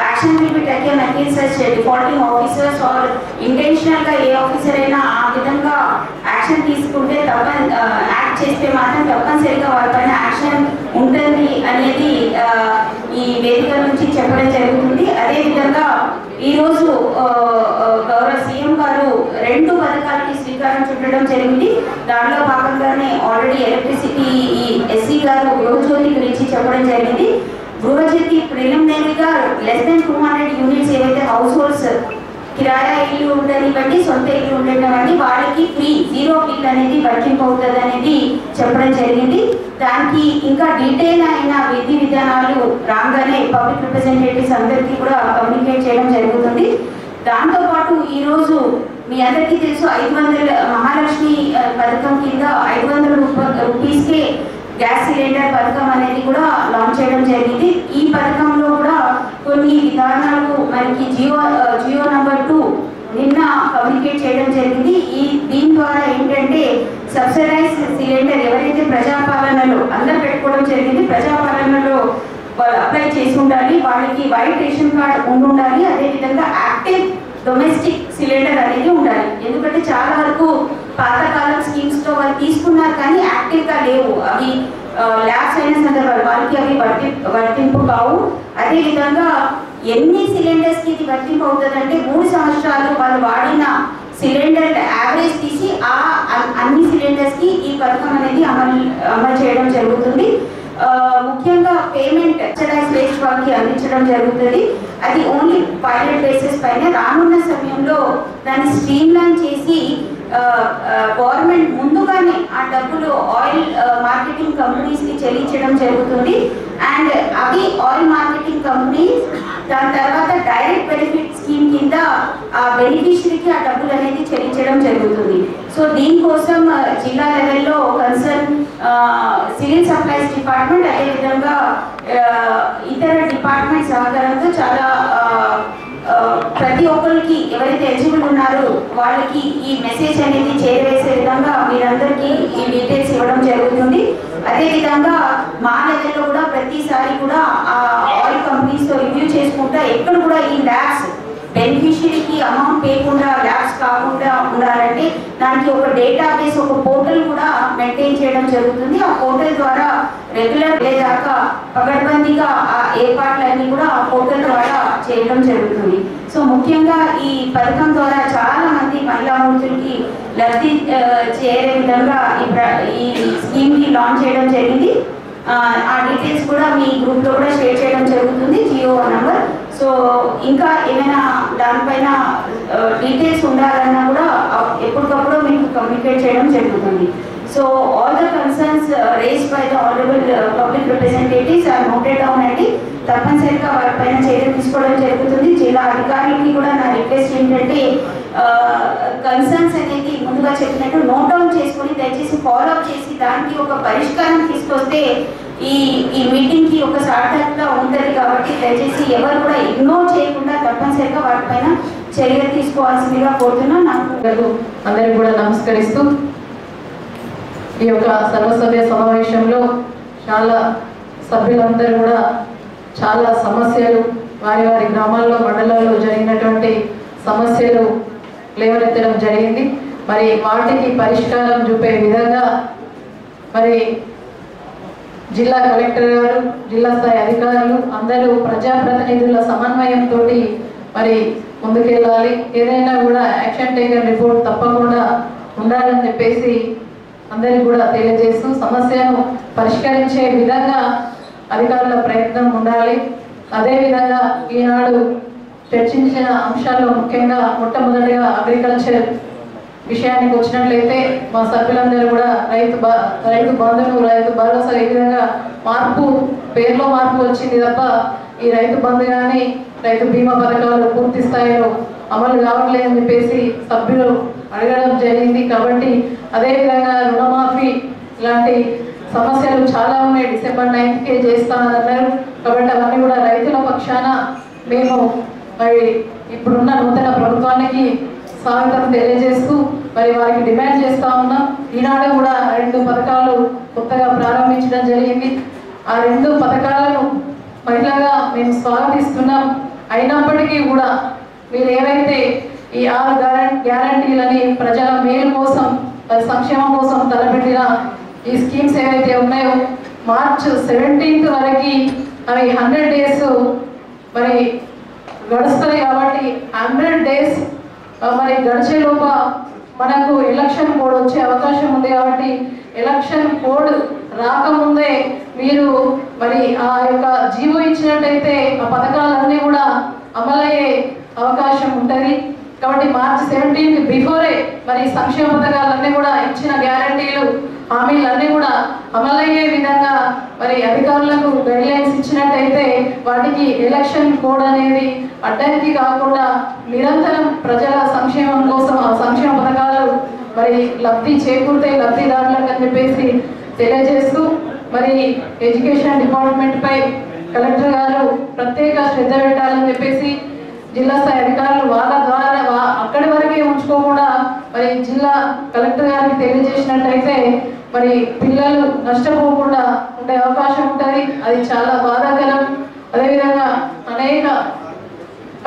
Action will be taken against such defaulting officers or intentional గా ఏ officer అయినా ఆ విధంగా యాక్షన్ తీసుకుంటే యాక్ట్ చేస్తే మాత్రం తప్పనిసరిగా వారిపైన యాక్షన్ ఉంటుంది అనేది ఈ వేదిక నుంచి చెప్పడం జరుగుతుంది. అదేవిధంగా ఈరోజు గౌరవ సీఎం గారు 2 పథకాలకి శ్రీకారం చుట్టడం జరిగింది. దానిలో భాగంగానే ఆల్రెడీ ఎలక్ట్రిసిటీ ఎస్సీ గారు గృహజ్యోతి గురించి చెప్పడం జరిగింది. గృహజ్యోతి ప్రిలిమినరీగా లెస్ దెన్ 200 యూనిట్స్ ఏవైతే హౌస్ హోల్డ్స్ కిరాయా ఇల్లు ఉండనివ్వండి, సొంత ఇల్లు ఉండనివ్వండి, వాళ్ళకి ఫ్రీ 0 బిల్ అనేది వర్తింపు అవుతుంది అనేది చెప్పడం జరిగింది. దానికి ఇంకా డీటెయిల్ అయిన విధి విధానాలు రాగానే పబ్లిక్ రిప్రజెంటేటివ్స్ అందరికీ కూడా కమ్యూనికేట్ చేయడం జరుగుతుంది. దాంతోపాటు ఈరోజు మీ అందరికీ తెలుసు 500 మహాలక్ష్మి పథకం కింద 500 రూపీస్కే గ్యాస్ సిలిండర్ పథకం అనేది కూడా లాంచ్ చేయడం జరిగింది. ఈ పథకంలో కూడా కొన్ని విధానాలు మనకి జియో నంబర్ 2 నిన్న కమ్యూనికేట్ చేయడం జరిగింది. దీని ద్వారా ఏంటంటే సబ్సిడైజ్ సిలిండర్ ఎవరైతే ప్రజాపాలనలో అందరు పెట్టుకోవడం జరిగింది, ప్రజాపాలనలో వాళ్ళు అప్లై చేసి ఉండాలి, వాళ్ళకి వైట్ రేషన్ కార్డ్ ఉండాలి, అదేవిధంగా యాక్టివ్ డొమెస్టిక్ సిలిండర్ అనేది ఉండాలి. ఎందుకంటే చాలా వరకు పాతకాలం స్కీమ్స్లో వాళ్ళు తీసుకున్నారు కానీ యాక్టివ్గా లేవు, అవి ల్యాబ్స్ అయిన సందర్భాలు వాళ్ళకి అవి వర్తింపు కావు. అదేవిధంగా ఎన్ని సిలిండర్స్కి ఇది వర్తింపు అవుతుందంటే 3 సంవత్సరాలు వాళ్ళు వాడిన సిలిండర్ యావరేజ్ తీసి అన్ని సిలిండర్స్కి ఈ పథకం అనేది అమలు చేయడం జరుగుతుంది. ముఖ్యంగా పేమెంట్ సబ్సిడైజ్ రేట్ వాళ్ళకి అందించడం జరుగుతుంది. అది ఓన్లీ పైలట్ బేసిస్ పైన రానున్న సమయంలో దాన్ని స్ట్రీమ్లైన్ చేసి గవర్నమెంట్ ముందుగానే ఆ డబ్బులు ఆయిల్ మార్కెటింగ్ కంపెనీస్కి చెల్లించడం జరుగుతుంది. అండ్ అవి ఆయిల్ మార్కెటింగ్ కంపెనీస్ దాని తర్వాత డైరెక్ట్ బెనిఫిట్ స్కీమ్ కింద ఆ బెనిఫిషరీకి ఆ డబ్బులు అనేది చెల్లించడం జరుగుతుంది. సో దీనికోసం జిల్లా లెవెల్లో కన్సర్న్ సివిల్ సప్లైస్ డిపార్ట్మెంట్ అదేవిధంగా ఇతర డిపార్ట్మెంట్ సహకారంతో చాలా ప్రతి ఒక్కరికి ఎవరైతే ఎలిజిబుల్ ఉన్నారో వాళ్ళకి ఈ మెసేజ్ అనేది చేరవేసే విధంగా మీరందరికీ ఈ డీటెయిల్స్ ఇవ్వడం జరుగుతుంది. అదేవిధంగా మా లెవెల్లో కూడా ప్రతిసారి కూడా ఆ ఆయిల్ కంపెనీస్తో రివ్యూ చేసుకుంటా ఎక్కడ కూడా ఈ ల్యాబ్స్ బెనిఫిషరీకి అమౌంట్ పేయకుండా ల్యాబ్స్ కాకుండా ఉండాలంటే దానికి ఒక డేటాబేస్ ఒక పోర్టల్ కూడా మెయింటైన్ చేయడం జరుగుతుంది. ఆ పోర్టల్ ద్వారా రెగ్యులర్ లేదాకా పగడ్బందీగా ఆ ఏర్పాట్లన్నీ కూడా ఆ పోర్టల్ ద్వారా చేయడం జరుగుతుంది. సో ముఖ్యంగా ఈ పథకం ద్వారా చాలా మంది మహిళామూర్తులకి లబ్ధి చేరే విధంగా ఈ స్కీమ్ని లాంచ్ చేయడం జరిగింది. ఆ డీటెయిల్స్ కూడా మీ గ్రూప్లో కూడా షేర్ చేయడం జరుగుతుంది, జియో నంబర్. సో ఇంకా ఏమైనా దానిపైన డీటెయిల్స్ ఉండాలన్నా కూడా ఎప్పటికప్పుడు మీకు కమ్యూనికేట్ చేయడం జరుగుతుంది. So all the concerns raised by the honourable public representatives are noted down అండి. తప్పనిసరిగా వాటిపైన చర్యలు తీసుకోవడం జరుగుతుంది. జిల్లా అధికారులకి కూడా నా రిక్వెస్ట్ ఏంటంటే కన్సర్న్స్ అనేది ముందుగా చెప్పినట్టు నోట్ డౌన్ చేసుకొని దయచేసి ఫాలోఅప్ చేసి దానికి ఒక పరిష్కారం తీసుకొస్తే ఈ మీటింగ్కి ఒక సార్థకత ఉంటుంది. కాబట్టి దయచేసి ఎవరు కూడా ఇగ్నోర్ చేయకుండా తప్పనిసరిగా వాటిపైన చర్యలు తీసుకోవాల్సిందిగా కోరుతున్నా. నాకు అందరికి కూడా నమస్కరిస్తూ ఈ యొక్క సర్వసభ్య సమావేశంలో చాలా సభ్యులందరూ కూడా చాలా సమస్యలు వారి వారి గ్రామాల్లో మండలాల్లో జరిగినటువంటి సమస్యలు లేవనెత్తడం జరిగింది. మరి వాటికి పరిష్కారం చూపే విధంగా మరి జిల్లా కలెక్టర్ గారు జిల్లా స్థాయి అధికారులు అందరూ ప్రజాప్రతినిధుల సమన్వయంతో మరి ముందుకెళ్ళాలి. ఏదైనా కూడా యాక్షన్ టేకన్ రిపోర్ట్ తప్పకుండా ఉండాలని చెప్పేసి అందరికీ కూడా తెలియజేస్తూ సమస్యను పరిష్కరించే విధంగా అధికారుల ప్రయత్నం ఉండాలి. అదేవిధంగా ఈనాడు చర్చించిన అంశాల్లో ముఖ్యంగా మొట్టమొదటిగా అగ్రికల్చర్ విషయానికి వచ్చినట్లయితే మా సభ్యులందరూ కూడా రైతు బంధును రైతు భరోసా ఈ విధంగా మార్పు పేర్లో మార్పు వచ్చింది తప్ప ఈ రైతు బంధు కానీ రైతు బీమా పథకాలు పూర్తి స్థాయిలో అమలు కావట్లేదని చెప్పేసి సభ్యులు అడగడం జరిగింది. కాబట్టి అదేవిధంగా రుణమాఫీ ఇలాంటి సమస్యలు చాలా ఉన్నాయి. డిసెంబర్ 9కే చేస్తామని అన్నారు. కాబట్టి అవన్నీ కూడా రైతుల పక్షాన మేము మరి ఇప్పుడున్న నూతన ప్రభుత్వానికి స్వాగతం తెలియజేస్తూ మరి వారికి డిమాండ్ చేస్తూ ఉన్నాం. ఈనాడు కూడా 2 పథకాలు కొత్తగా ప్రారంభించడం జరిగింది. ఆ 2 పథకాలను మహిళగా మేము స్వాగతిస్తున్నాం. అయినప్పటికీ కూడా మీరు ఏవైతే ఈ 6 గ్యారంటీలని ప్రజల మేలు కోసం సంక్షేమం కోసం తలపెట్టిన ఈ స్కీమ్స్ ఏవైతే ఉన్నాయో మార్చ్ 17 వరకు అవి 100 days మరి గడుస్తాయి. కాబట్టి 100 days మరి గడిచే లోప మనకు ఎలక్షన్ కోడ్ వచ్చే అవకాశం ఉంది. కాబట్టి ఎలక్షన్ కోడ్ రాకముందే మీరు మరి ఆ యొక్క జీవో ఇచ్చినట్టయితే ఆ పథకాలన్నీ కూడా అమలయ్యే అవకాశం ఉంటుంది. కాబట్టి మార్చ్ 17 బిఫోరే మరి సంక్షేమ పథకాలన్నీ కూడా ఇచ్చిన గ్యారంటీలు హామీలన్నీ కూడా అమలయ్యే విధంగా మరి అధికారులకు గైడ్లైన్స్ ఇచ్చినట్టయితే వాటికి ఎలక్షన్ కోడ్ అనేది అడ్డంకి కాకుండా నిరంతరం ప్రజల సంక్షేమం కోసం ఆ సంక్షేమ పథకాలు మరి లబ్ధి చేకూరితే లబ్ధిదారులకు అని చెప్పేసి తెలియజేస్తూ మరి ఎడ్యుకేషన్ డిపార్ట్మెంట్ పై కలెక్టర్ గారు ప్రత్యేక శ్రద్ధ పెట్టాలని చెప్పేసి జిల్లా స్థాయి అధికారులు వాళ్ళ ద్వారా అక్కడి వరకే ఉంచుకోకుండా మరి జిల్లా కలెక్టర్ గారికి తెలియజేసినట్టయితే మరి పిల్లలు నష్టపోకుండా ఉండే అవకాశం ఉంటుంది. అది చాలా బాధాకరం. అదేవిధంగా అనేక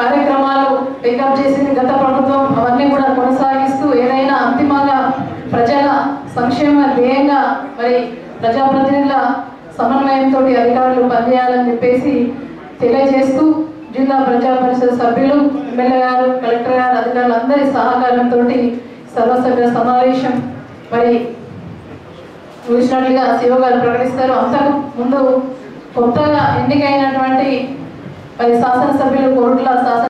కార్యక్రమాలు టేకప్ చేసింది గత ప్రభుత్వం. అవన్నీ కూడా కొనసాగిస్తూ ఏదైనా అంతిమంగా ప్రజల సంక్షేమ ధ్యేయంగా మరి ప్రజాప్రతినిధుల సమన్వయంతో అధికారులు పనిచేయాలని చెప్పేసి తెలియజేస్తూ జిల్లా ప్రజా పరిషత్ సభ్యులు, ఎమ్మెల్యే గారు, కలెక్టర్ గారు, అధికారులందరి సహకారంతో సర్వసభ్య సమావేశం మరి చూసినట్లుగా శివ గారు ప్రకటిస్తారు. అంతకు ముందు కొత్తగా ఎన్నికైనటువంటి మరి శాసనసభ్యులు, కోరుట్ల శాసన